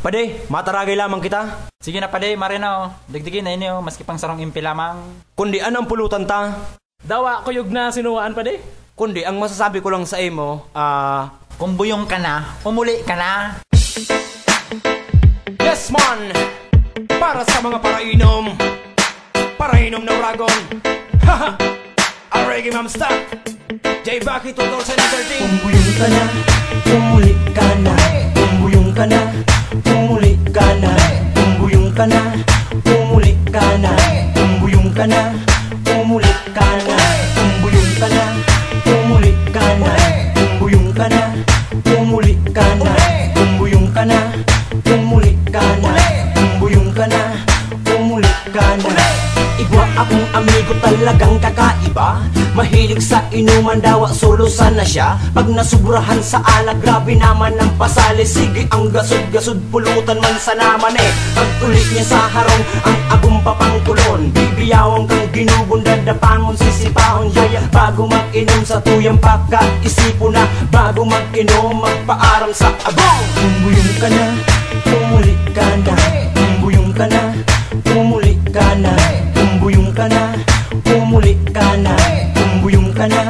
Pade, mataragay lamang kita. Sige na pade, marina digdigin na inyo, maski pang sarong impi lamang. Kundi anong pulutan ta? Dawa kuyog na sinuwaan pade. Kundi ang masasabi ko lang sa imo, kung buyong ka na, umuli ka na. Yes man! Para sa mga parainom na uragon. Haha! Ang reggae mamsta J. Baki 2013. Kung buyong ka na, umuli ka na. Kung buyong ka na, umuli ka na. Kung buyong ka na, umuli ka na. Kung buyong ka na, umuli ka na. Kung buyong ka na, umuli ka na. Kung buyong ka na, umuli ka na. Kung buyong ka na, umuli ka na. Kung buyong ka na, umuli ka na. Igwa akong amigo talagang kakaiba. Mahilig sa inuman daw, solo sana siya. Pag nasubrahan sa alak, grabe naman ang pasali. Sige ang gasod-gasod, pulutan man sa naman eh. Pag ulit niya sa harong, ang agong papangkulon. Bibiyawang kang ginubon, dadapangon, sisipahon. Yaya, bago mag-inom sa tuyang pagkaisipo na. Bago mag-inom, magpaaram sa abong. Kung buyong ka na, umuli ka na. Kung buyong ka na, umuli ka na. Kung buyong ka na, umuli ka na. Kung buyong ka na,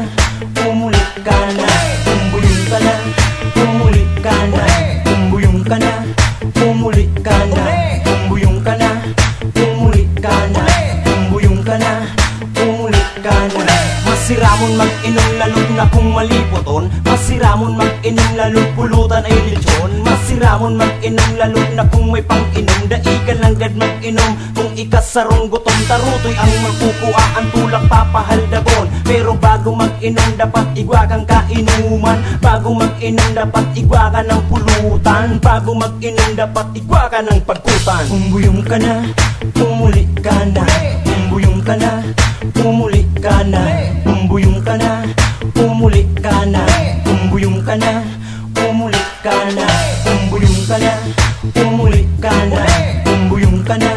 umuli ka na. Kung buyong ka na, umuli ka na. Kung buyong ka na, umuli ka na. Kung buyong ka na, umuli ka na. Kung buyong ka na, umuli ka na. Masiramon mag-inom lalog na kung malipoton. Masiramon mag-inom lalog pulutan ay lechon. Masiramon mag-inom lalog na kung may pang-inom. Daikan lang gad mag-inom kung ikasarong gutom. Tarutoy ang magkukuha ang tulak papahaldagon. Pero bago mag-inom dapat igwa kang kainuman. Bago mag-inom dapat igwa ka ng pulutan. Bago mag-inom dapat igwa ka ng pagkutan. Kung buyong ka na, umuli ka na. Kung buyong ka na, umuli ka na. Kung buyong ka na, umuli ka na. Kung buyong ka na, umuli ka na. Kung buyong ka na, umuli ka na. Kung buyong ka na,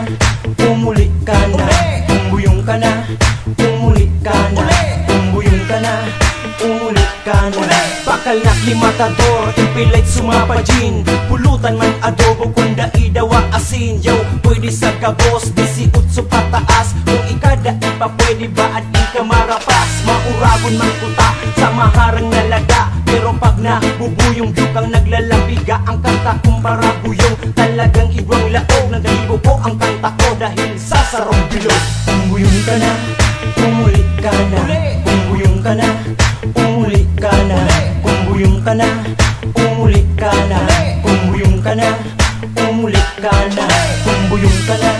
umuli ka na. Kung buyong ka na, umuli ka na. Kung buyong ka na, umuli ka na. Bakal na klimatador, impilit sumapadjin. Pulutan man adobo kung daidawa asin. Yo, pwede sa kabos, 18 pataas. Kung ikada iba pwede ba at di ka marapas. Maurabon man kuta sa maharang nalaga. Pero pag nabubuyong yukang naglalabiga. Ang kanta kumpara buyong, talagang ibang laog. Nagalibo po ang kanta ko dahil sa sarong bilog. Kung buyong ka na, umuli ka na. Kung buyong ka na, umuli ka na. Kung buyong ka na, umuli ka na. Kung buyong ka na, umuli ka na. Kung buyong ka na,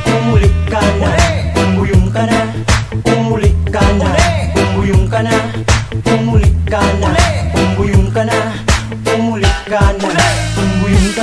umuli ka na. Kung buyong ka na, umuli ka na. Kung buyong ka na, umuli ka na. Kung buyong ka na, umuli ka na. Kung buyong ka